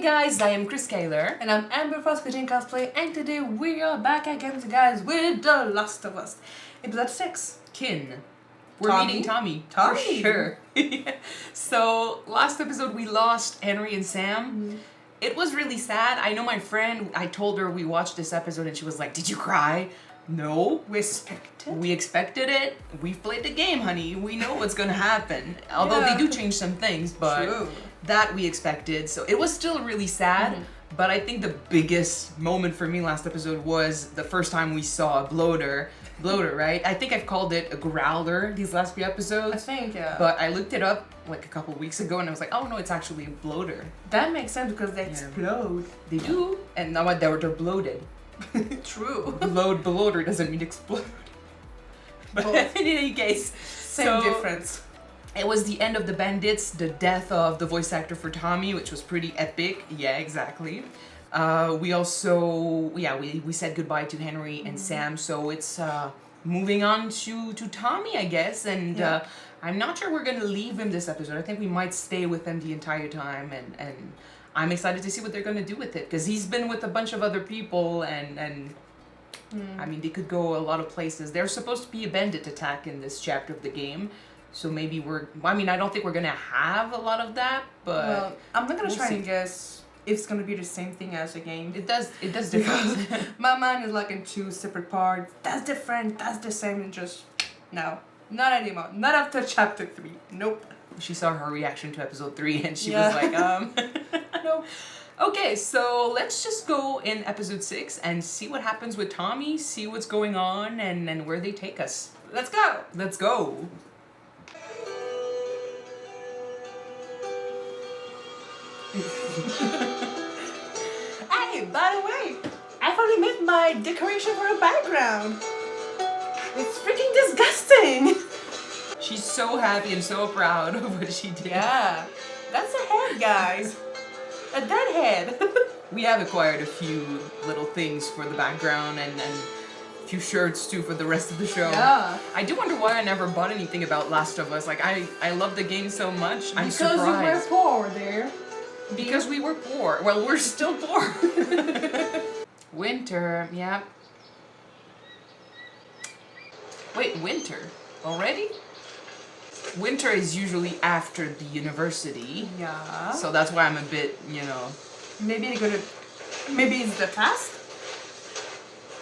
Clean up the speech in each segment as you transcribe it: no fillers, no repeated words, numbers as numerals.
Hey guys, I am Chris Kaler. And I'm Amber from Kyuujin Cosplay, and today we are back again, guys, with The Last of Us, episode 6. Kin. We're Tommy? meeting Tommy. Tommy. For sure. So, last episode we lost Henry and Sam. Mm-hmm. It was really sad. I know my friend, I told her we watched this episode and she was like, did you cry? No. We expected. We expected it. We've played the game, honey. We know what's gonna happen. Although they do change some things, but True. that we expected. So it was still really sad. But I think the biggest moment for me last episode was the first time we saw a bloater. Bloater, right? I think I've called it a growler these last few episodes. I think, yeah. But I looked it up like a couple weeks ago and I was like, oh no, it's actually a bloater. That makes sense because they explode. They do. And now they're bloated. True. Bloater doesn't mean explode. But in any case, Same difference. It was the end of the bandits, the death of the voice actor for Tommy, which was pretty epic. Yeah, exactly. We also, we said goodbye to Henry and Sam, so it's moving on to Tommy, I guess. And I'm not sure we're gonna leave him this episode. I think we might stay with him the entire time, and I'm excited to see what they're gonna do with it, because he's been with a bunch of other people, and I mean, they could go a lot of places. There's supposed to be a bandit attack in this chapter of the game. So maybe I don't think we're gonna have a lot of that, but Well, I'm not gonna try and guess if it's gonna be the same thing as the game. It does different. My mind is like in two separate parts. That's different, that's the same, and just, no. Not anymore. Not after chapter 3. Nope. She saw her reaction to episode 3 and she was like, Nope. Okay, so let's just go in episode 6 and see what happens with Tommy, see what's going on, and where they take us. Let's go. Let's go. Hey, by the way, I finally made my decoration for a background. It's freaking disgusting. She's so happy and so proud of what she did. Yeah, that's a head, guys. A dead head. We have acquired a few little things for the background and a few shirts too for the rest of the show. Yeah. I do wonder why I never bought anything about Last of Us. Like, I love the game so much. I'm surprised. Because you were poor there. Because we were poor. Well, we're still poor. Winter, yeah. Wait, winter? Already? Winter is usually after the university. Yeah. So that's why I'm a bit, you know. Maybe it's the past?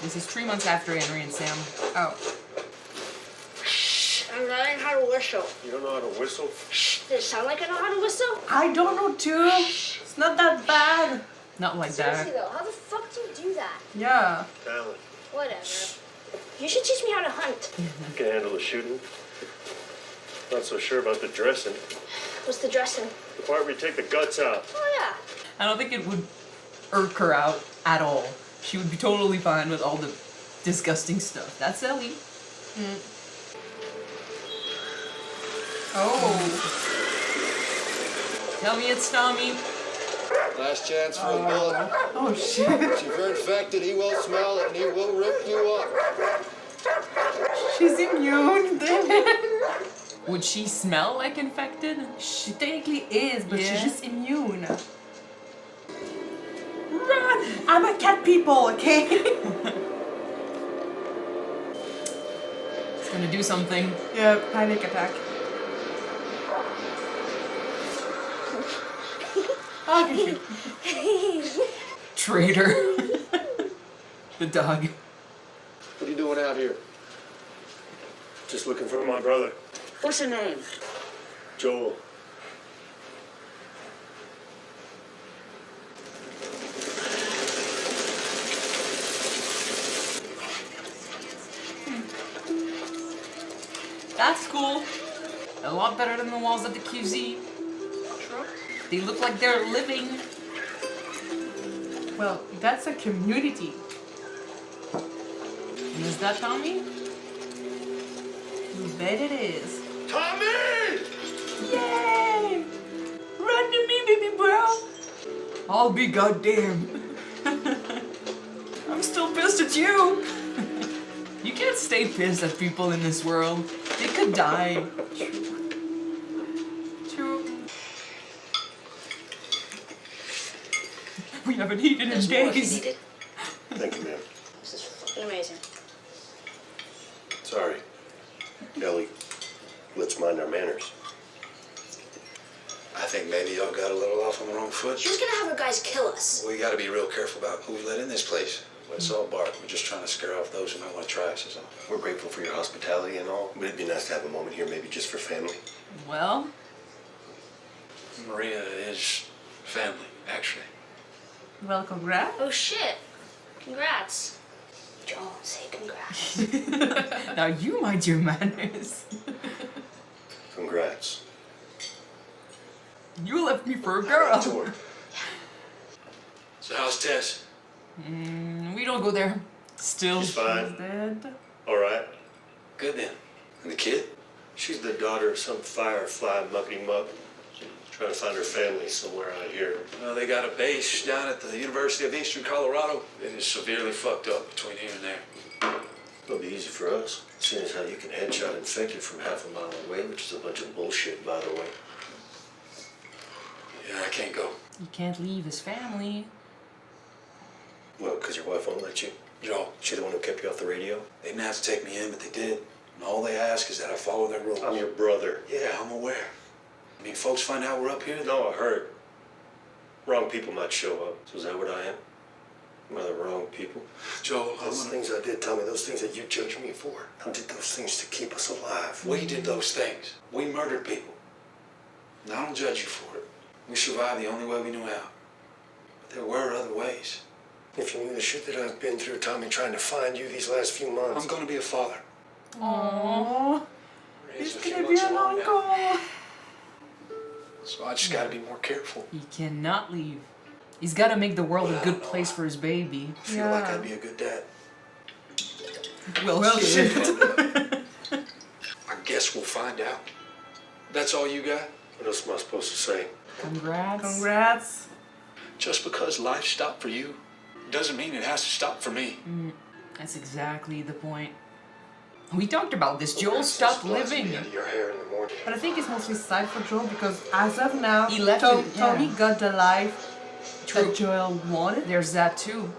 This is 3 months after Henry and Sam. Oh. Shh, I'm learning how to whistle. You don't know how to whistle? Shh, does it sound like I know how to whistle? I don't know too. It's not that bad. Not like Seriously that. though, how the fuck do you do that? Yeah. Talent. Whatever. You should teach me how to hunt. You can handle the shooting. Not so sure about the dressing. What's the dressing? The part where you take the guts out. Oh yeah. I don't think it would irk her out at all. She would be totally fine with all the disgusting stuff. That's Ellie. Oh. Tell me it's Tommy. Last chance for a bullet. Oh shit. If you're infected, he will smell it and he will rip you up. She's immune. Damn it. Would she smell like infected? She technically is, but Yeah. she's just immune. Run! I'm a cat people, okay? It's gonna do something. Yeah, panic attack. Okay. Traitor. The dog. What are you doing out here? Just looking for my brother, What's her name? Joel. That's cool. A lot better than the walls at the QZ. True. They look like they're living. Well, that's a community. And is that Tommy? You bet it is. Tommy! Yay! Run to me, baby bro! I'll be goddamn. I'm still pissed at you! You can't stay pissed at people in this world. They could die. True. haven't eaten in There's more if you days. need it. Thank you, ma'am. This is fucking amazing. Sorry. Ellie, let's mind our manners. I think maybe y'all got a little off on the wrong foot. She was gonna have her guys kill us. We got to be real careful about who we let in this place. It's all bark. We're just trying to scare off those who might want to try us, is all. We're grateful for your hospitality and all, but it'd be nice to have a moment here, maybe just for family. Well, Maria is family, actually. Well, congrats. Oh shit. Congrats. Joel, say congrats. now you mind your manners. Congrats. You left me for a girl. Tour. So how's Tess? We don't go there. Still. She's fine. Dead. All right. Good then. And the kid? She's the daughter of some firefly muckety muck. Trying to find her family somewhere out here. Well, they got a base down at the University of Eastern Colorado. It is severely fucked up between here and there. It'll be easy for us, seeing as how you can headshot infected from half a mile away, which is a bunch of bullshit, by the way. Yeah, I can't go. He can't leave his family. Well, because your wife won't let you. Joel, She the one who kept you off the radio? they didn't have to take me in, but they did. And all they ask is that I follow their rules. I'm your brother. Yeah, I'm aware. I mean, folks find out we're up here. No, I heard. Wrong people might show up. So is that what I am? Am I the wrong people? Joel, I'm Those gonna... things I did, tell me those things that you judge me for. I did those things to keep us alive. We did those things. We murdered people. And I don't judge you for it. We survived the only way we knew how. But there were other ways. If you knew the shit that I've been through, Tommy, trying to find you these last few months. I'm gonna be a father. Aww. Raise He's a few gonna be months an along now. uncle. So I just gotta be more careful. He cannot leave. He's got to make the world a good place for his baby. I feel like I'd be a good dad. Well, shit. I guess we'll find out. That's all you got? What else am I supposed to say? Congrats. Congrats. Just because life stopped for you doesn't mean it has to stop for me. That's exactly the point. We talked about this. Joel stopped living. Out of your hair in the morning. But I think it's mostly sad for Joel because as of now, He left To- it, yeah. Tony got the life True. that Joel wanted. There's that too.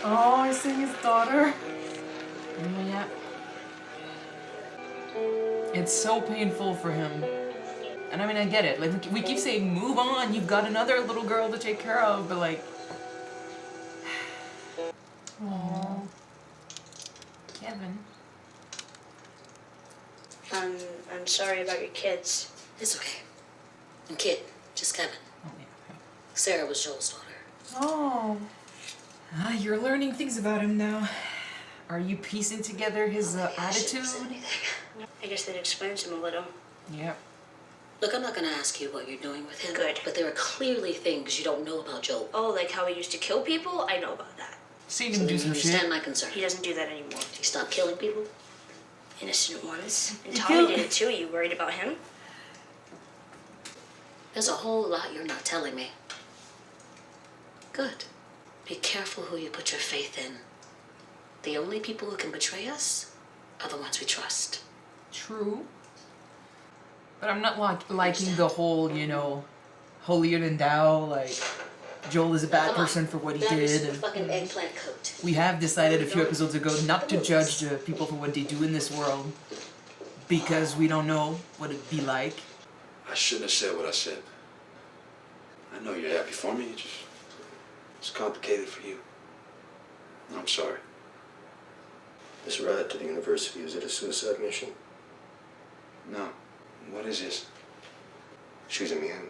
Oh, I see his daughter. Yeah. It's so painful for him. And I mean, I get it. Like, we keep saying, move on, you've got another little girl to take care of, but like... Aww. Kevin. I'm sorry about your kids. It's okay. And kid, just Kevin. Oh, yeah. Sarah was Joel's daughter. Oh. Ah, you're learning things about him now. Are you piecing together his I shouldn't have said attitude? anything. I guess that explains him a little. Yep. Look, I'm not gonna ask you what you're doing with him. Good. But there are clearly things you don't know about Joel. Oh, like how he used to kill people? I know about that. Seen So him do you some understand shit. my concern. He doesn't do that anymore. He stopped killing people. Innocent ones. And You Tommy kill- did it too. You worried about him? There's a whole lot you're not telling me. Good. Be careful who you put your faith in. The only people who can betray us are the ones we trust. True. But I'm not liking the whole, you know, holier than thou, like, Joel is a bad Come on. person for what he Grab your did. And fucking eggplant coat. we have decided a few episodes ago not to judge the people for what they do in this world because we don't know what it'd be like. I shouldn't have said what I said. I know you're happy for me. It's complicated for you. I'm sorry. This ride to the university, is it a suicide mission? No. What is this? She's immune.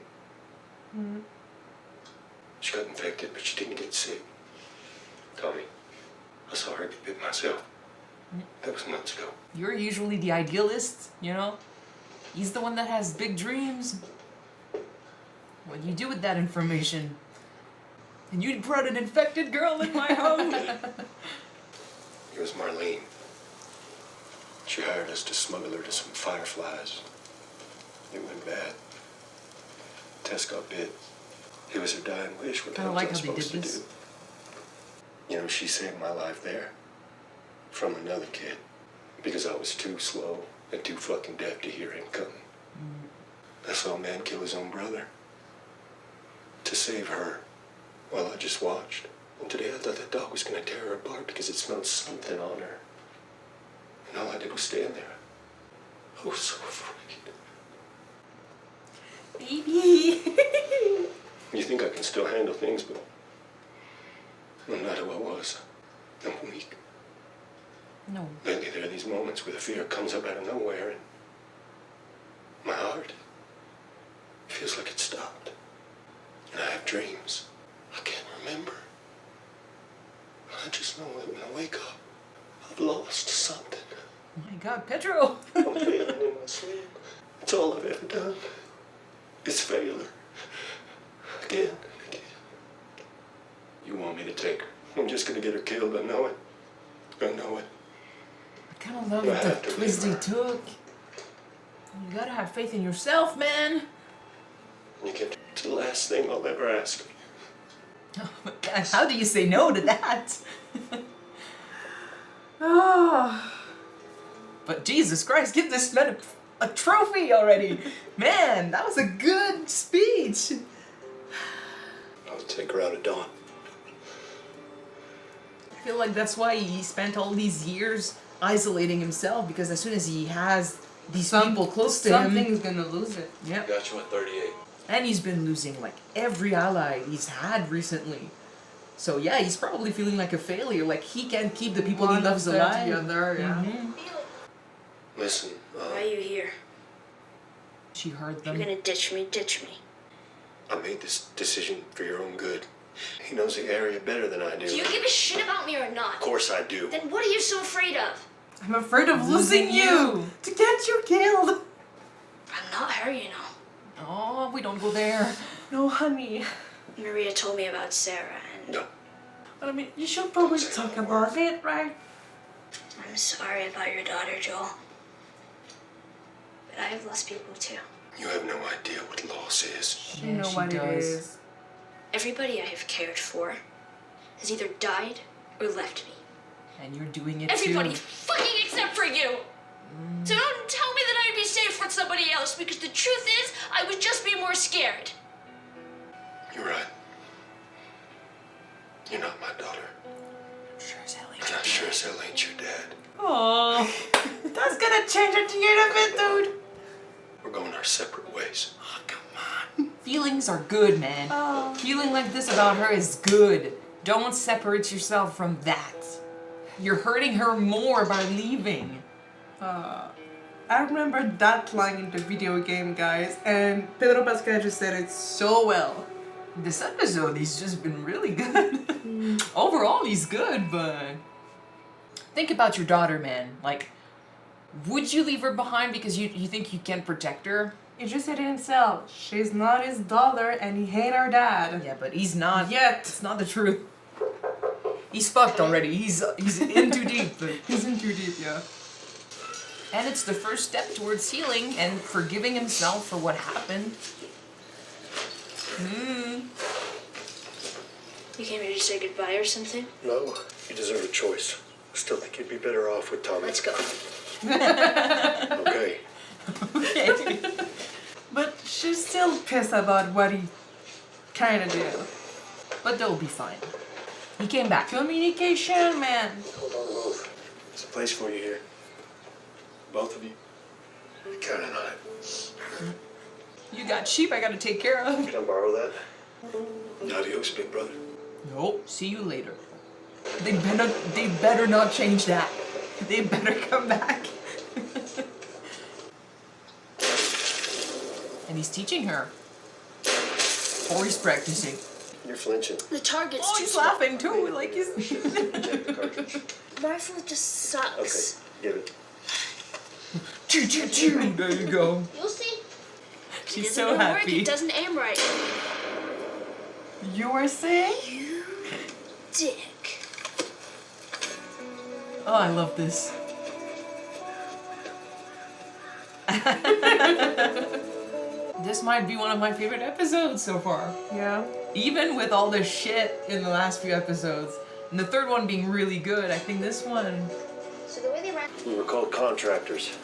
She got infected, but she didn't get sick. Tommy, I saw her get bit myself. That was months ago. You're usually the idealist, you know? He's the one that has big dreams. What do you do with that information? And you brought an infected girl in my home. It was Marlene. She hired us to smuggle her to some fireflies. It went bad. Tess got bit. It was her dying wish. What the Kinda hell like was I how they supposed did to this. do? You know, she saved my life there. From another kid. Because I was too slow and too fucking deaf to hear him coming. I saw a man kill his own brother. To save her, Well, I just watched. And today I thought that dog was gonna tear her apart because it smelled something on her. And all I did was stand there. I was so afraid. Baby. You think I can still handle things, but no matter what was, I'm weak. No. Lately, there are these moments where the fear comes up out of nowhere, and my heart feels like it stopped. And I have dreams I can't remember. I just know that when I wake up, I've lost something. Oh my God, Pedro. I'm failing in my sleep. It's all I've ever done. It's failure. Again and again. You want me to take her? I'm just gonna get her killed. I know it. I know it. I kind of love I the have to twist he leave her. took. You gotta have faith in yourself, man. You get to the last thing I'll ever ask. Oh my God, how do you say no to that? Oh. But Jesus Christ, give this man a trophy already. Man, that was a good speech. I'll take her out at dawn. I feel like that's why he spent all these years isolating himself, because as soon as he has these people close to him, Something's gonna lose it. yeah, Got you at 38. and he's been losing like every ally he's had recently. So yeah, he's probably feeling like a failure. Like he can't keep the people he One loves after alive. the other, yeah. Mhm. Listen, Why are you here? She heard If you're them. gonna ditch me, ditch me. I made this decision for your own good. He knows the area better than I do. Do you give a shit about me or Of not? course I do. Then what are you so afraid of? I'm afraid of losing Losing you you. to get you killed. I'm not her, you know. Oh, we don't go there. No, honey. Maria told me about Sarah, and No. I mean, you should probably Don't say talk no about it, right? I'm sorry about your daughter, Joel. But I've lost people too. You have no idea what loss is. You know she what does. it is. Everybody I have cared for has either died or left me. And you're doing it Everybody too. fucking except for you! So don't tell me that I'd be safe with somebody else, because the truth is, I would just be more scared. You're right. You're not my daughter. Sure as hell ain't And I sure as hell ain't your dad. Oh, that's gonna change at the end of it, dude. We're going our separate ways. Oh, come on. Feelings are good, man. Oh. Feeling like this about her is good. Don't separate yourself from that. You're hurting her more by leaving. I remember that line in the video game, guys, and Pedro Pascal just said it so well. This episode, he's just been really good. Overall, he's good, but think about your daughter, man. Like, would you leave her behind because you think you can protect her? He just said it himself. She's not his daughter, and he ain't her dad. Yeah, but he's not. Yet. It's not the truth. He's fucked already. He's in too deep. He's in too deep, yeah. And it's the first step towards healing and forgiving himself for what happened. You came here to say goodbye or something? No, you deserve a choice. I still think you'd be better off with Tommy. Let's go. Okay. But she's still pissed about what he kind of did. But they'll be fine. He came back. Communication, man. Hold on, move. There's a place for you here. Both of you. You're counting on it. You got sheep I gotta take care of. Can I borrow that? Adios, big brother. Nope. See you later. They better not change that. They better come back. And he's teaching her. Or he's practicing. You're flinching. The target's Oh, too he's small. laughing too. Like he's. Take the cartridge. Rifle just Okay, sucks. give it. Choo choo choo. There you go. You'll see. She's It so doesn't work, happy. it doesn't aim right. You were saying? You dick. Oh, I love this. This might be one of my favorite episodes so far. Yeah. Even with all the shit in the last few episodes. And the third one being really good, I think this one. So the way they ran. We were called contractors.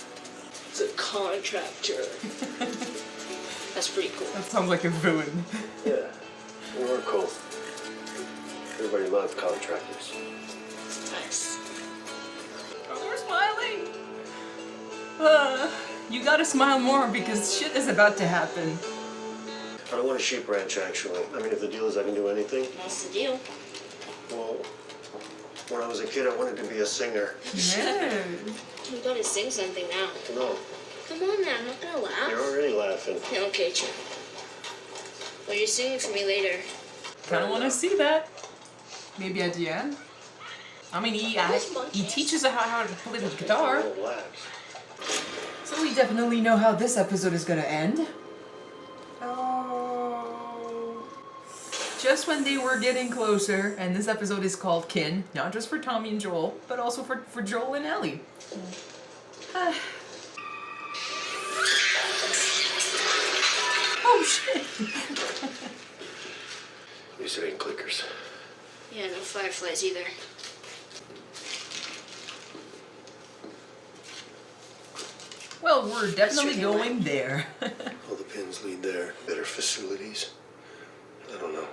The contractor. That's pretty cool. That sounds like a villain. Yeah. We were cool. Everybody loved contractors. Us. We're smiling. You gotta smile more because shit is about to happen. I don't want a sheep ranch, actually. I mean, if the deal is I can do anything. What's the deal? Well, when I was a kid, I wanted to be a singer. Yeah. We gotta sing something now. No, Come on now, I'm not gonna laugh. you're already laughing. Okay, true. Well, you're singing for me later. Kinda wanna see that. Maybe at the end. I mean, he teaches her how to play the guitar. Relax. So we definitely know how this episode is gonna end. Oh. Just when they were getting closer, and this episode is called Kin, not just for Tommy and Joel, but also for Joel and Ellie. Oh shit! You said ain't clickers. Yeah, no fireflies either. Well, we're definitely going there. All the pins lead there. Better facilities. I don't know.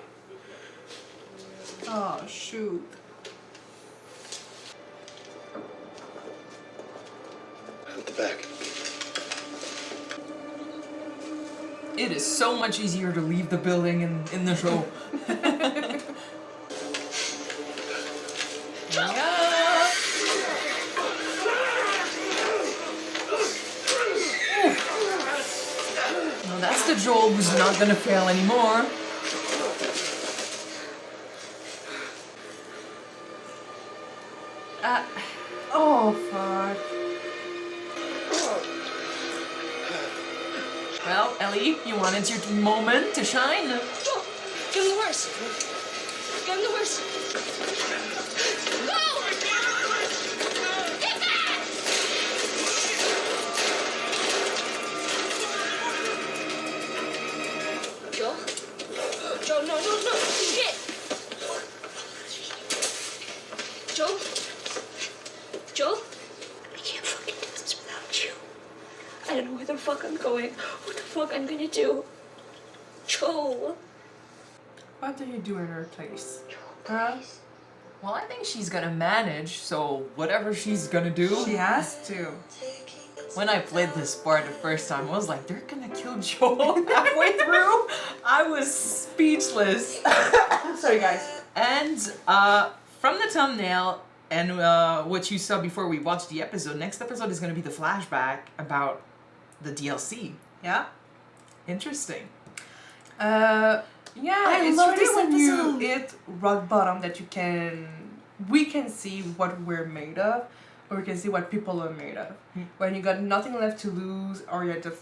Oh, shoot. Out the back. It is so much easier to leave the building in the show. Yeah. No, that's the Joel who's not gonna fail anymore. Oh, fuck. Well, Ellie, you wanted your moment to shine. Go! Give him the horse! Give him the horse! Go! Get back! Joel? Joe, no, shit! Joel? Joel? I can't fucking do this without you. I don't know where the fuck I'm going. What the fuck I'm gonna do? Joel. What do you do in her place? Huh? Well, I think she's gonna manage, so whatever she's gonna do. She has to. When I played this part the first time, I was like, they're gonna kill Joel halfway through. I was speechless. Sorry, guys. And from the thumbnail and what you saw before we watched the episode, next episode is gonna be the flashback about the DLC. Yeah? Interesting. Yeah, I it's love really this when you episode. hit rock bottom that we can see what we're made of, or we can see what people are made of. When you got nothing left to lose, or you're just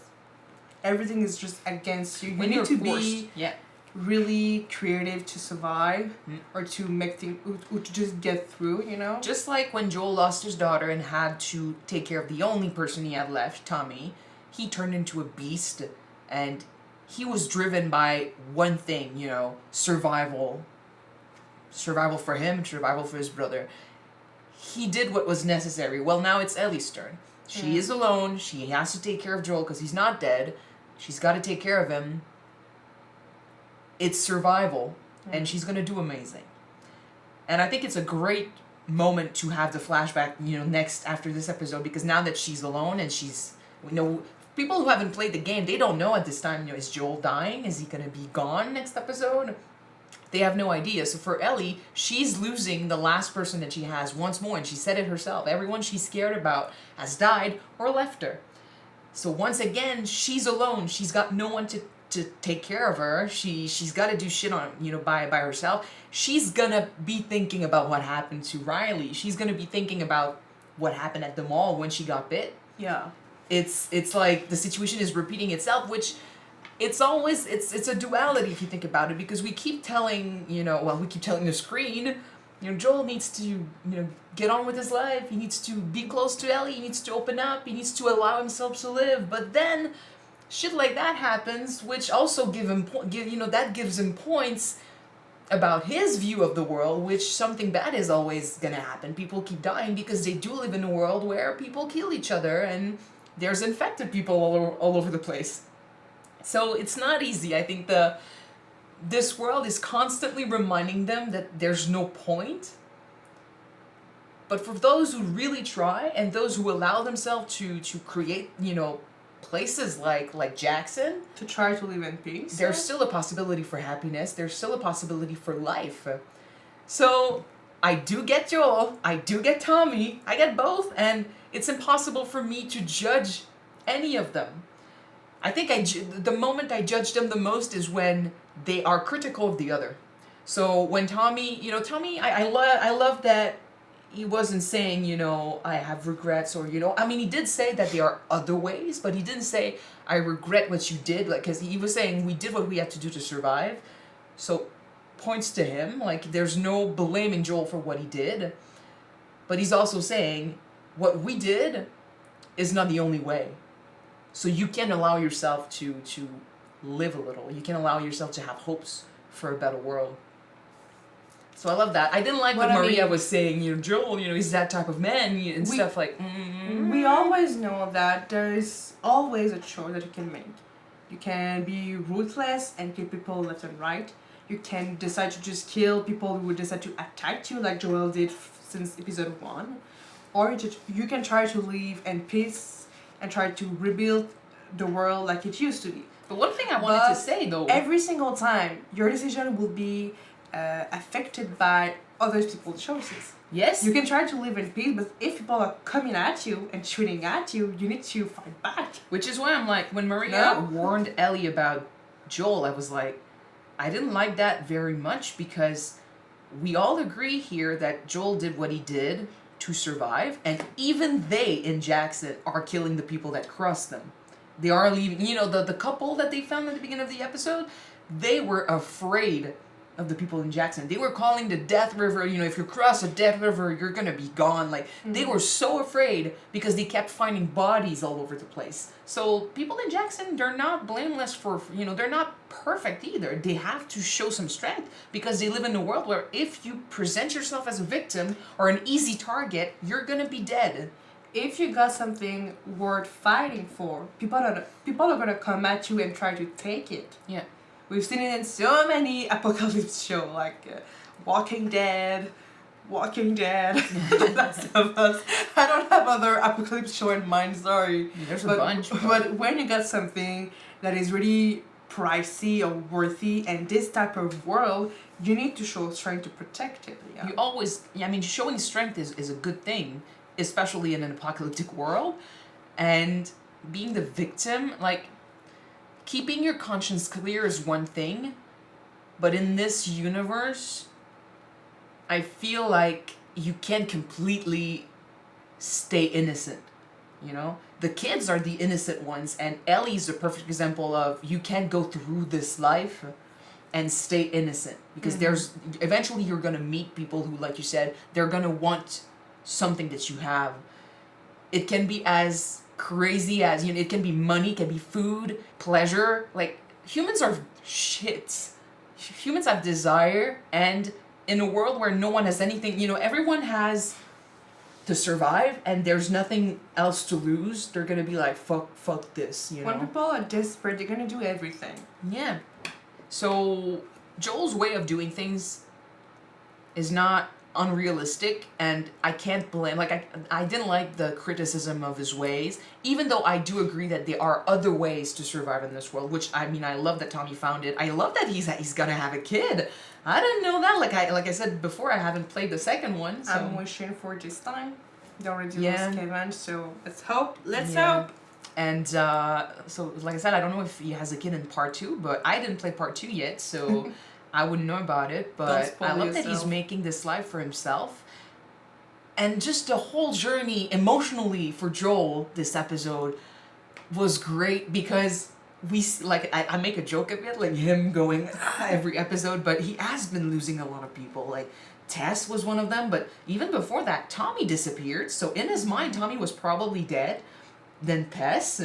everything is just against you. You When need you're to forced. be Yeah. really creative to survive, or to make things, or to just get through. You know. Just like when Joel lost his daughter and had to take care of the only person he had left, Tommy, he turned into a beast and he was driven by one thing, you know, survival. Survival for him, survival for his brother. He did what was necessary. Well, now it's Ellie's turn. She is alone. She has to take care of Joel because he's not dead. She's got to take care of him. It's survival, and she's going to do amazing. And I think it's a great moment to have the flashback, you know, next after this episode, because now that she's alone and people who haven't played the game, they don't know at this time, you know, is Joel dying? Is he going to be gone next episode? They have no idea. So for Ellie, she's losing the last person that she has once more, and she said it herself. Everyone she's scared about has died or left her. So once again, she's alone. She's got no one to take care of her. She's got to do shit on, you know, by herself. She's gonna be thinking about what happened to Riley. She's gonna be thinking about what happened at the mall when she got bit. Yeah. It's like the situation is repeating itself, which it's a duality if you think about it, because we keep telling the screen, you know, Joel needs to, you know, get on with his life. He needs to be close to Ellie. He needs to open up. He needs to allow himself to live. But then shit like that happens, which also gives him points about his view of the world, which something bad is always gonna happen. People keep dying because they do live in a world where people kill each other and there's infected people all over the place. So it's not easy. I think this world is constantly reminding them that there's no point. But for those who really try and those who allow themselves to create, places like Jackson, To try to live in peace. there's still a possibility for happiness. There's still a possibility for life. So I do get Joel. I do get Tommy. I get both, and it's impossible for me to judge any of them. I think the moment I judge them the most is when they are critical of the other. So when Tommy, Tommy, I love that he wasn't saying, I have regrets or, I mean, he did say that there are other ways, but he didn't say, I regret what you did. Like, because he was saying we did what we had to do to survive. So points to him. Like, there's no blaming Joel for what he did. But he's also saying what we did is not the only way. So you can allow yourself to live a little. You can allow yourself to have hopes for a better world. So I love that. I didn't like what Maria was saying, Joel, he's that type of man and stuff like... We always know that there is always a choice that you can make. You can be ruthless and kill people left and right. You can decide to just kill people who would decide to attack you like Joel did since episode 1. Or you can try to live in peace and try to rebuild the world like it used to be. But one thing I wanted to say, though... Every single time, your decision will be affected by other people's choices. Yes. You can try to live in peace, but if people are coming at you and shooting at you, you need to fight back. Which is why I'm like, when Maria warned Ellie about Joel, I was like, I didn't like that very much because we all agree here that Joel did what he did to survive, and even they in Jackson are killing the people that crossed them. They are leaving, the couple that they found at the beginning of the episode, they were afraid of the people in Jackson. They were calling the Death River, if you cross the Death River, you're gonna be gone. Like, they were so afraid because they kept finding bodies all over the place. So people in Jackson, they're not blameless for, they're not perfect either. They have to show some strength because they live in a world where if you present yourself as a victim or an easy target, you're gonna be dead. If you got something worth fighting for, people are gonna come at you and try to take it. Yeah. We've seen it in so many apocalypse shows, like Walking Dead, The Last of Us. I don't have other apocalypse show in mind, sorry. There's a bunch. But when you got something that is really pricey or worthy in this type of world, you need to show strength to protect it. Yeah. You always, showing strength is a good thing, especially in an apocalyptic world. And being the victim, like, keeping your conscience clear is one thing, but in this universe, I feel like you can't completely stay innocent, The kids are the innocent ones, and Ellie's a perfect example of you can't go through this life and stay innocent, because eventually you're going to meet people who, like you said, they're going to want something that you have. It can be as crazy as, it can be money, it can be food, pleasure. Like, humans are shit. Humans have desire, and in a world where no one has anything, everyone has to survive, and there's nothing else to lose, they're gonna be like, fuck this, When people are desperate, they're gonna do everything. Yeah. So Joel's way of doing things is not unrealistic, and I can't blame, like, I didn't like the criticism of his ways, even though I do agree that there are other ways to survive in this world, which, I love that Tommy found it. I love that he's gonna have a kid. I didn't know that. Like I said before, I haven't played the second one, so. I'm wishing for this time. They already lost Kevin, so let's hope. Let's hope. And so, like I said, I don't know if he has a kid in part 2, but I didn't play part 2 yet, so I wouldn't know about it. But I love that he's making this life for himself. And just the whole journey emotionally for Joel, this episode, was great because I make a joke of it, like him going every episode, but he has been losing a lot of people. Like, Tess was one of them, but even before that, Tommy disappeared. So in his mind, Tommy was probably dead. Then Tess.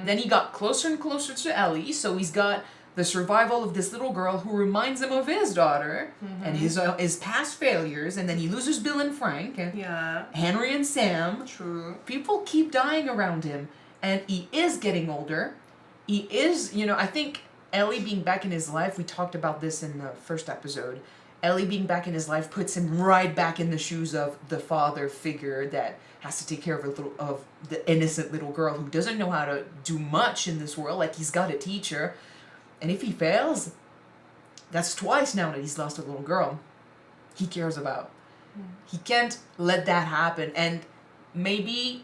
Then he got closer and closer to Ellie, so he's got the survival of this little girl who reminds him of his daughter and his past failures, and then he loses Bill and Frank. Yeah. Henry and Sam. True. People keep dying around him, and he is getting older. He is, I think Ellie being back in his life, we talked about this in the first episode. Ellie being back in his life puts him right back in the shoes of the father figure that has to take care of the innocent little girl who doesn't know how to do much in this world. Like, he's got to teach her. And if he fails, that's twice now that he's lost a little girl he cares about. He can't let that happen. And maybe,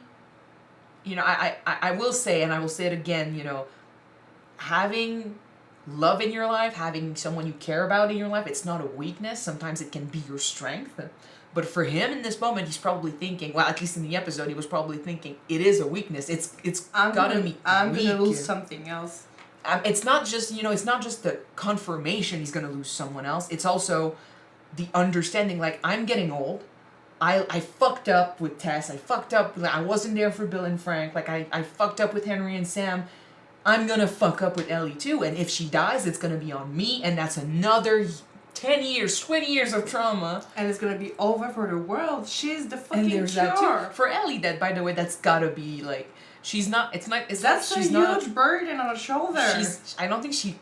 I will say, and I will say it again, having love in your life, having someone you care about in your life, it's not a weakness. Sometimes it can be your strength. But for him in this moment, he's probably thinking, well, at least in the episode, he was probably thinking, it is a weakness. I'm gonna lose something else. It's not just, it's not just the confirmation he's gonna lose someone else. It's also the understanding, like, I'm getting old. I fucked up with Tess. I wasn't there for Bill and Frank. Like, I fucked up with Henry and Sam. I'm gonna fuck up with Ellie too. And if she dies, it's gonna be on me. And that's another 10 years, 20 years of trauma. And it's gonna be over for the world. She's the fucking And there's cure. that too. For Ellie, that, by the way, that's gotta be, like, That's a huge burden on her shoulder. I don't think she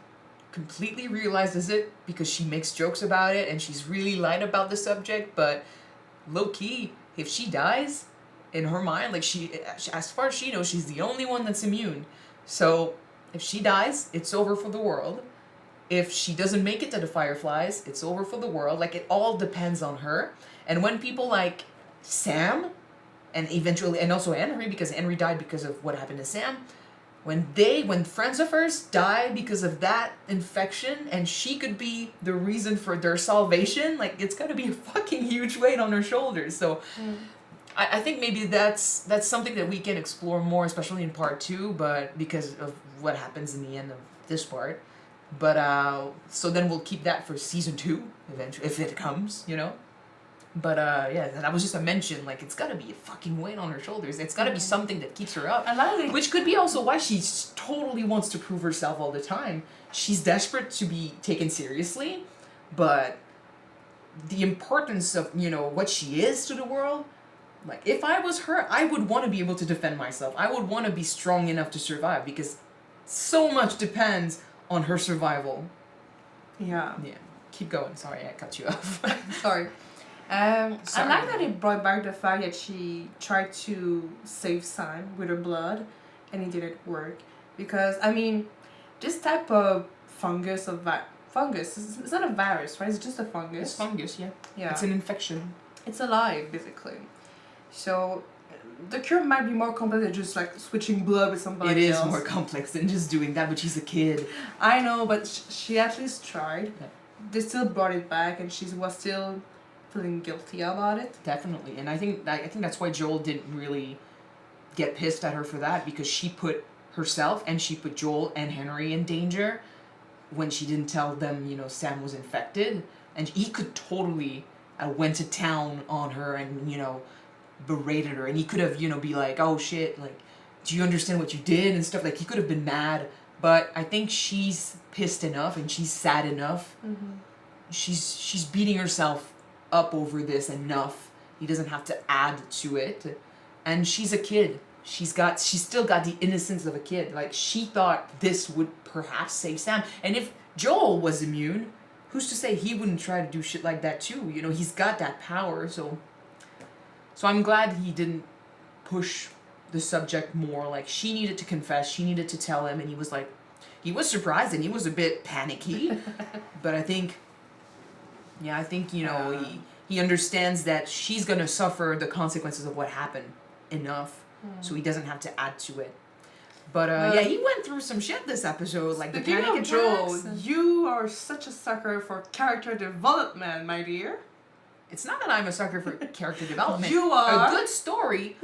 completely realizes it because she makes jokes about it and she's really light about the subject, but low-key, if she dies, in her mind, like, as far as she knows, she's the only one that's immune. So if she dies, it's over for the world. If she doesn't make it to the Fireflies, it's over for the world. Like, it all depends on her. And when people like Sam, and eventually, and also Henry, because Henry died because of what happened to Sam, when friends of hers die because of that infection, and she could be the reason for their salvation, like, it's gonna be a fucking huge weight on her shoulders. So I think maybe that's something that we can explore more, especially in part 2, but because of what happens in the end of this part. But so then we'll keep that for season 2 eventually, if it comes, But yeah, that was just a mention. Like, it's gotta be a fucking weight on her shoulders. It's gotta be something that keeps her up. Which could be also why she totally wants to prove herself all the time. She's desperate to be taken seriously, but the importance of, what she is to the world. Like, if I was her, I would want to be able to defend myself. I would want to be strong enough to survive because so much depends on her survival. Yeah. Yeah. Keep going. Sorry, I cut you off. Sorry. I like that it brought back the fact that she tried to save Sam with her blood and it didn't work. Because, this type of fungus, it's not a virus, right? It's just a fungus. It's fungus, yeah. Yeah. It's an infection. It's alive, basically. So, the cure might be more complex than just, like, switching blood with somebody else. It is more complex than just doing that, but she's a kid. I know, but she at least tried. Yeah. They still brought it back and she was still feeling guilty about it. Definitely. And I think that's why Joel didn't really get pissed at her for that, because she put herself and she put Joel and Henry in danger when she didn't tell them, Sam was infected. And he could totally went to town on her and, berated her. And he could have, be like, oh shit, like, do you understand what you did and stuff? Like, he could have been mad. But I think she's pissed enough and she's sad enough. Mm-hmm. She's beating herself up over this enough. He doesn't have to add to it. And she's a kid. She's still got the innocence of a kid. Like, she thought this would perhaps save Sam. And if Joel was immune, who's to say he wouldn't try to do shit like that too? He's got that power. So I'm glad he didn't push the subject more. Like, she needed to confess. She needed to tell him. And he was surprised and he was a bit panicky. But I think, he understands that she's going to suffer the consequences of what happened enough. So he doesn't have to add to it. But he went through some shit this episode, like the panic attacks. Joel, you are such a sucker for character development, my dear. It's not that I'm a sucker for character development. You are. A good story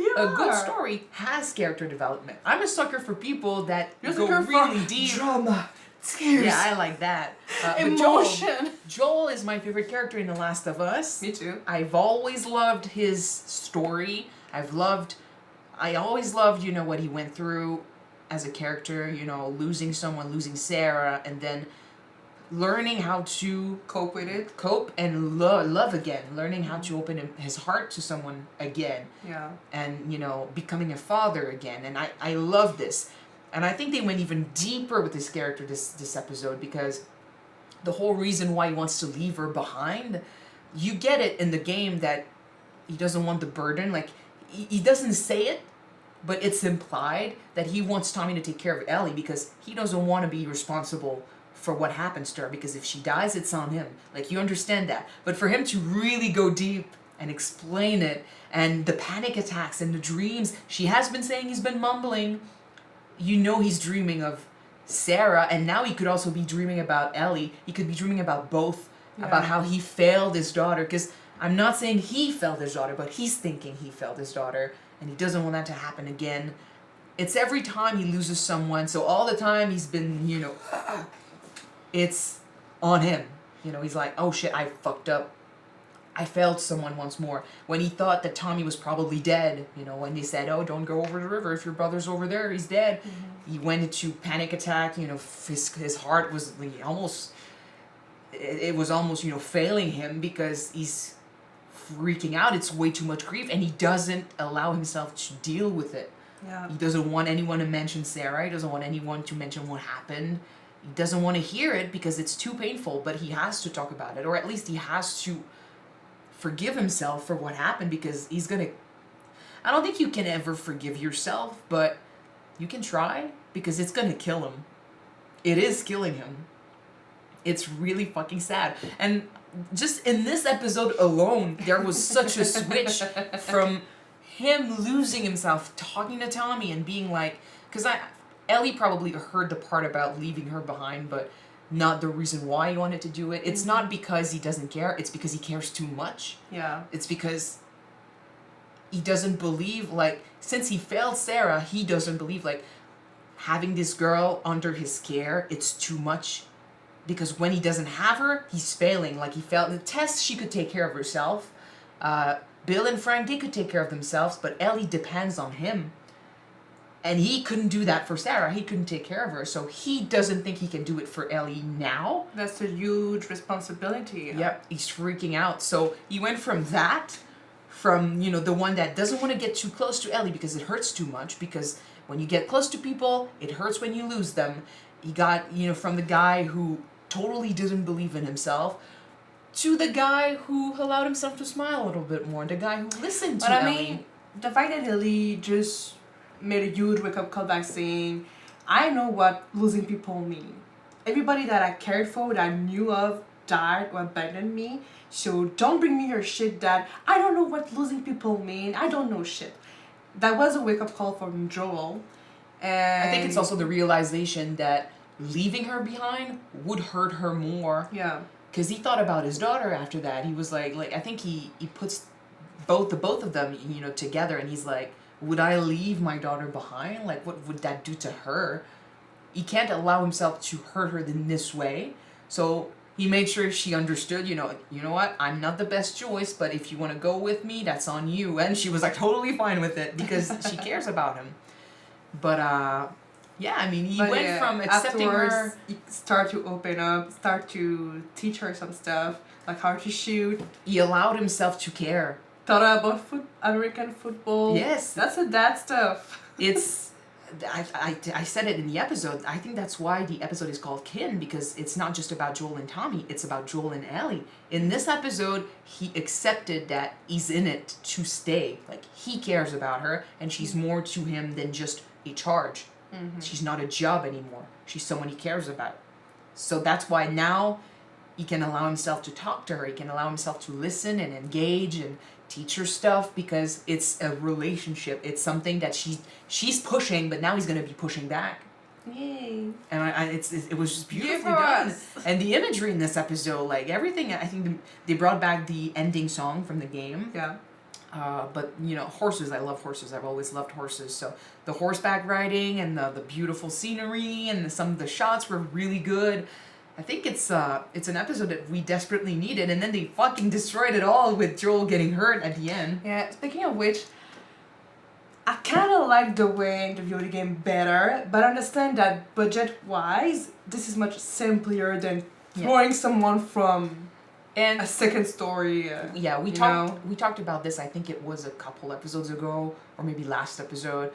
has character development. I'm a sucker for people that go really deep. Drama. Tears. Yeah, I like that. Emotion. Joel is my favorite character in The Last of Us. Me too. I've always loved his story. I always loved, what he went through as a character, losing someone, losing Sarah, and then learning how to cope and love again, learning how to open his heart to someone again. Yeah. And, becoming a father again. And I love this. And I think they went even deeper with this character this episode, because the whole reason why he wants to leave her behind, you get it in the game that he doesn't want the burden. Like, he doesn't say it, but it's implied that he wants Tommy to take care of Ellie because he doesn't want to be responsible for what happens to her, because if she dies, it's on him. Like, you understand that. But for him to really go deep and explain it, and the panic attacks and the dreams, she has been saying he's been mumbling. You know he's dreaming of Sarah, and now he could also be dreaming about Ellie. He could be dreaming about both, about how he failed his daughter, because I'm not saying he failed his daughter, but he's thinking he failed his daughter, and he doesn't want that to happen again. It's every time he loses someone, so all the time he's been, you know, it's on him. You know, he's like, oh shit, I fucked up. I failed someone once more. When he thought that Tommy was probably dead, you know, when they said, oh, don't go over the river. If your brother's over there, he's dead. He went into panic attack, you know, his heart was almost, it was almost, you know, failing him because he's freaking out. It's way too much grief, and he doesn't allow himself to deal with it. Yeah. He doesn't want anyone to mention Sarah. He doesn't want anyone to mention what happened. He doesn't want to hear it because it's too painful, but he has to talk about it, or at least he has to forgive himself for what happened, because he's gonna, I don't think you can ever forgive yourself, but you can try, because it's gonna kill him. It is killing him. It's really fucking sad. And just in this episode alone, there was such a switch from him losing himself, talking to Tommy and being like, because Ellie probably heard the part about leaving her behind, but not the reason why he wanted to do it. It's not because he doesn't care, it's because he cares too much. Yeah. It's because he doesn't believe, like, since he failed Sarah, he doesn't believe, like, having this girl under his care, it's too much. Because when he doesn't have her, he's failing. Like, he failed in the test, she could take care of herself. Bill and Frank, they could take care of themselves, but Ellie depends on him. And he couldn't do that for Sarah. He couldn't take care of her. So he doesn't think he can do it for Ellie now. That's a huge responsibility. Yep, he's freaking out. So he went from that, from, you know, the one that doesn't want to get too close to Ellie because it hurts too much. Because when you get close to people, it hurts when you lose them. He got, you know, from the guy who totally didn't believe in himself to the guy who allowed himself to smile a little bit more. The guy who listened to Ellie. But I mean, the fact that Ellie just made a huge wake-up call by saying, I know what losing people mean. Everybody that I cared for, that I knew of, died or abandoned me. So don't bring me your shit, Dad. I don't know what losing people mean. I don't know shit. That was a wake-up call from Joel. And I think it's also the realization that leaving her behind would hurt her more. Yeah. Because he thought about his daughter after that. He was like I think he puts both of them, you know, together, and he's like, would I leave my daughter behind? Like, what would that do to her? He can't allow himself to hurt her in this way. So he made sure she understood, you know what? I'm not the best choice, but if you want to go with me, that's on you. And she was like totally fine with it because she cares about him. But yeah, I mean, he went from accepting her. He started to open up, start to teach her some stuff, like how to shoot. He allowed himself to care. Taught her about American football. Yes. That's the dad stuff. It's, I said it in the episode. I think that's why the episode is called Kin, because it's not just about Joel and Tommy. It's about Joel and Ellie. In this episode, he accepted that he's in it to stay. Like, he cares about her, and she's more to him than just a charge. Mm-hmm. She's not a job anymore. She's someone he cares about. So that's why now he can allow himself to talk to her. He can allow himself to listen and engage and teach her stuff, because it's a relationship. It's something that she's pushing, but now he's going to be pushing back. Yay. And it was just beautifully done. And the imagery in this episode, like everything, I think they brought back the ending song from the game. Yeah. But, you know, horses, I love horses. I've always loved horses. So the horseback riding and the beautiful scenery and some of the shots were really good. I think it's an episode that we desperately needed, and then they fucking destroyed it all with Joel getting hurt at the end. Yeah, speaking of which, I kind of like the way in the video game better, but I understand that budget-wise, this is much simpler than throwing someone from a second story. We talked about this, I think it was a couple episodes ago, or maybe last episode,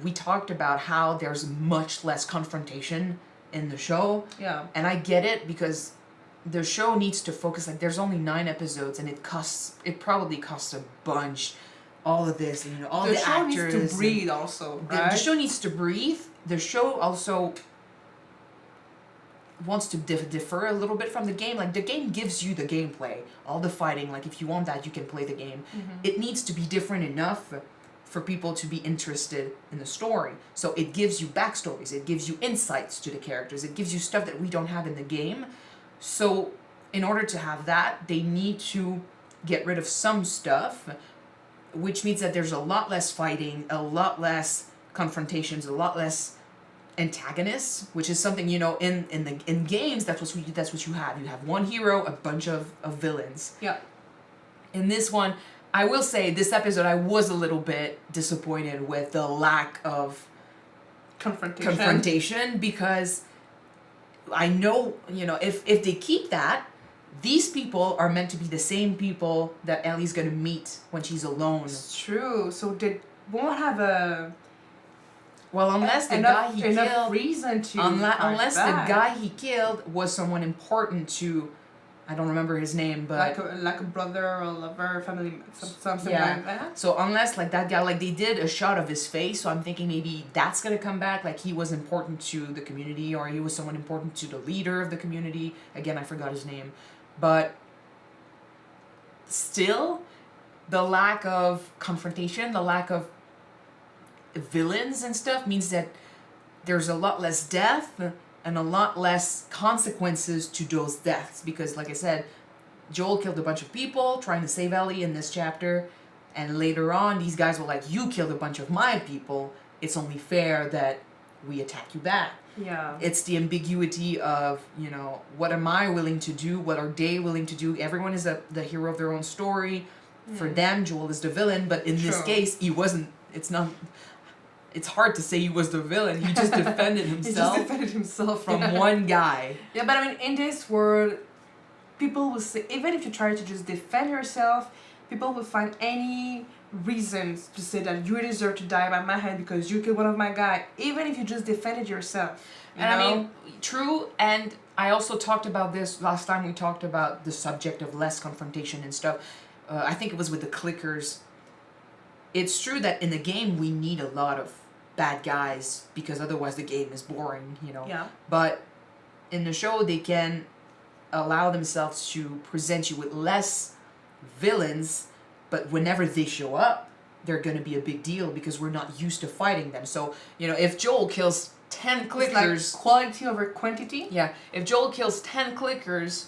we talked about how there's much less confrontation in the show. Yeah. And I get it because the show needs to focus, like there's only 9 episodes and it probably costs a bunch, all of this, and, you know, all the actors. The show needs to breathe also, right? The show needs to breathe. The show also wants to differ a little bit from the game. Like the game gives you the gameplay, all the fighting, like if you want that you can play the game. It needs to be different enough for people to be interested in the story. So it gives you backstories, it gives you insights to the characters, it gives you stuff that we don't have in the game. So in order to have that, they need to get rid of some stuff, which means that there's a lot less fighting, a lot less confrontations, a lot less antagonists, which is something, you know, in games that's what you have. You have one hero, a bunch of villains. Yeah. In this one, I will say this episode I was a little bit disappointed with the lack of confrontation because I know, you know, if they keep that, these people are meant to be the same people that Ellie's gonna meet when she's alone. It's true. So they won't have a well, unless the enough, guy he enough killed, reason to unless the back. guy he killed was someone important to, I don't remember his name, but like a brother or a lover, family, something yeah. like that. So unless like that guy, like they did a shot of his face, so I'm thinking maybe that's gonna come back. Like he was important to the community, or he was someone important to the leader of the community. Again, I forgot his name, but still, the lack of confrontation, the lack of villains and stuff means that there's a lot less death and a lot less consequences to those deaths, because like I said, Joel killed a bunch of people trying to save Ellie in this chapter, and later on these guys were like, you killed a bunch of my people, it's only fair that we attack you back. Yeah. It's the ambiguity of, you know, what am I willing to do, what are they willing to do. Everyone is the hero of their own story. For them, Joel is the villain, but in this case he wasn't. It's hard to say he was the villain. He just defended himself. He just defended himself from one guy. Yeah, but I mean, in this world, people will say, even if you try to just defend yourself, people will find any reasons to say that you deserve to die by my hand because you killed one of my guys, even if you just defended yourself. And I mean, true, and I also talked about this last time we talked about the subject of less confrontation and stuff. I think it was with the clickers. It's true that in the game we need a lot of bad guys because otherwise the game is boring, you know. Yeah. But in the show they can allow themselves to present you with less villains, but whenever they show up, they're going to be a big deal because we're not used to fighting them. So, you know, if Joel kills 10 clickers... It's like quality over quantity? Yeah. If Joel kills 10 clickers,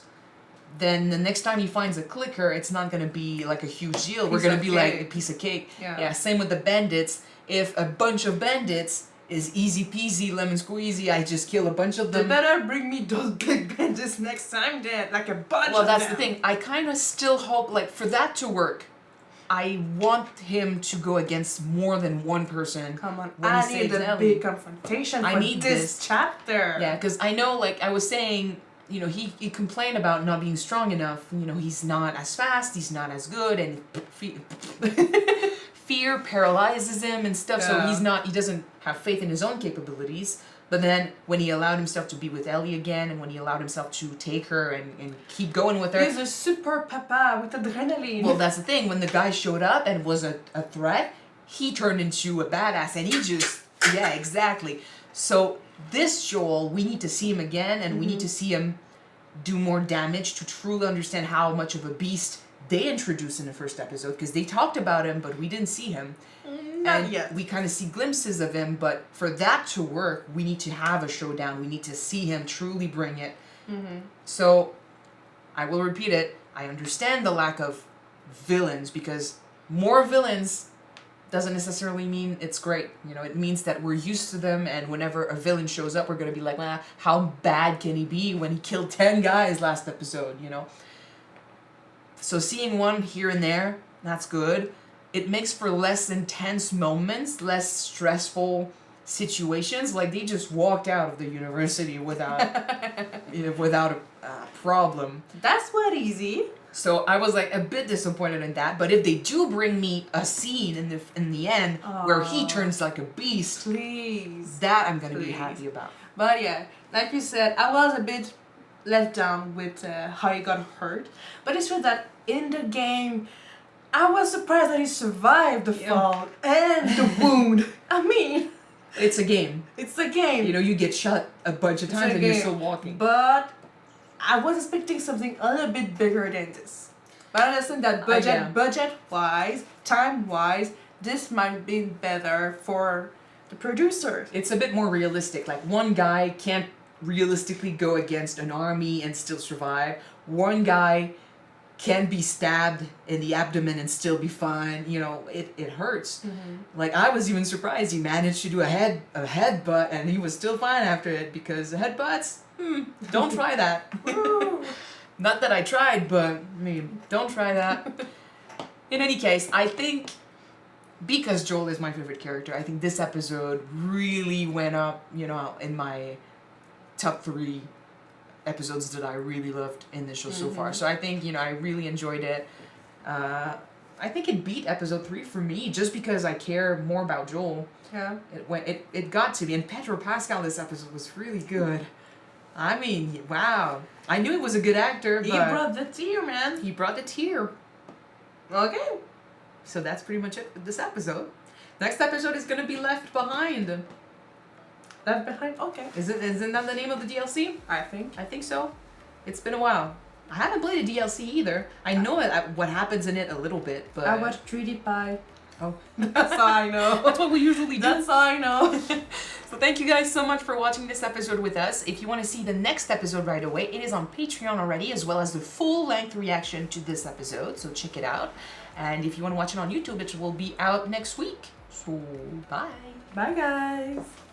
then the next time he finds a clicker, it's not going to be like a huge deal. We're going to be like a piece of cake. Yeah, same with the bandits. If a bunch of bandits is easy peasy, lemon squeezy, I just kill a bunch of them. They better bring me those big bandits next time then, like a bunch of them. Well, that's the thing. I kind of still hope, like, for that to work, I want him to go against more than one person. Come on, when I he need saves a Ellie. big confrontation I for need this chapter. Yeah, because I know, like, I was saying, you know, he complained about not being strong enough. You know, he's not as fast, he's not as good, and fear paralyzes him and stuff, so he doesn't have faith in his own capabilities. But then when he allowed himself to be with Ellie again, and when he allowed himself to take her and keep going with her. He's a super papa with adrenaline. Well, that's the thing. When the guy showed up and was a threat, he turned into a badass, and he just, yeah, exactly. So this Joel, we need to see him again, and we need to see him do more damage to truly understand how much of a beast they introduced in the first episode, because they talked about him, but we didn't see him. Not yet. We kind of see glimpses of him, but for that to work, we need to have a showdown. We need to see him truly bring it. So, I will repeat it. I understand the lack of villains, because more villains doesn't necessarily mean it's great. You know, it means that we're used to them, and whenever a villain shows up, we're going to be like, nah, how bad can he be when he killed 10 guys last episode, you know? So seeing one here and there, that's good. It makes for less intense moments, less stressful situations. Like, they just walked out of the university without without a problem. That's what easy. So I was like a bit disappointed in that. But if they do bring me a scene in the end where he turns like a beast, Please. that I'm gonna be Please. happy about. But yeah, like you said, I was a bit let down with how he got hurt. But it's true that in the game, I was surprised that he survived the fall and the wound. I mean, It's a game. it's a game. You know, you get shot a bunch of It's times a and you're game. still walking. But I was expecting something a little bit bigger than this. But I understand that budget wise, time wise, this might be better for the producers. It's a bit more realistic. Like one guy can't realistically go against an army and still survive. One guy can be stabbed in the abdomen and still be fine. You know, it hurts. Like I was even surprised he managed to do a headbutt and he was still fine after it, because headbutts, don't try that. Not that I tried, but I mean, don't try that. In any case, I think because Joel is my favorite character, I think this episode really went up, you know, in my top 3 episodes that I really loved in the show so far. So I think, you know, I really enjoyed it. I think it beat episode 3 for me just because I care more about Joel. Yeah. It got to me. And Pedro Pascal this episode was really good. I mean, wow. I knew he was a good actor, but He brought the tear, man. he brought the tear. Okay. So that's pretty much it for this episode. Next episode is gonna be Left Behind. Left Behind? Okay. Isn't that the name of the DLC? I think. I think so. It's been a while. I haven't played a DLC either. I know what happens in it a little bit, but I watched 3D Pie. Oh, That's all I know. that's what we usually do. That's all I know. So thank you guys so much for watching this episode with us. If you want to see the next episode right away, it is on Patreon already, as well as the full-length reaction to this episode. So check it out. And if you want to watch it on YouTube, it will be out next week. So bye. Bye, guys.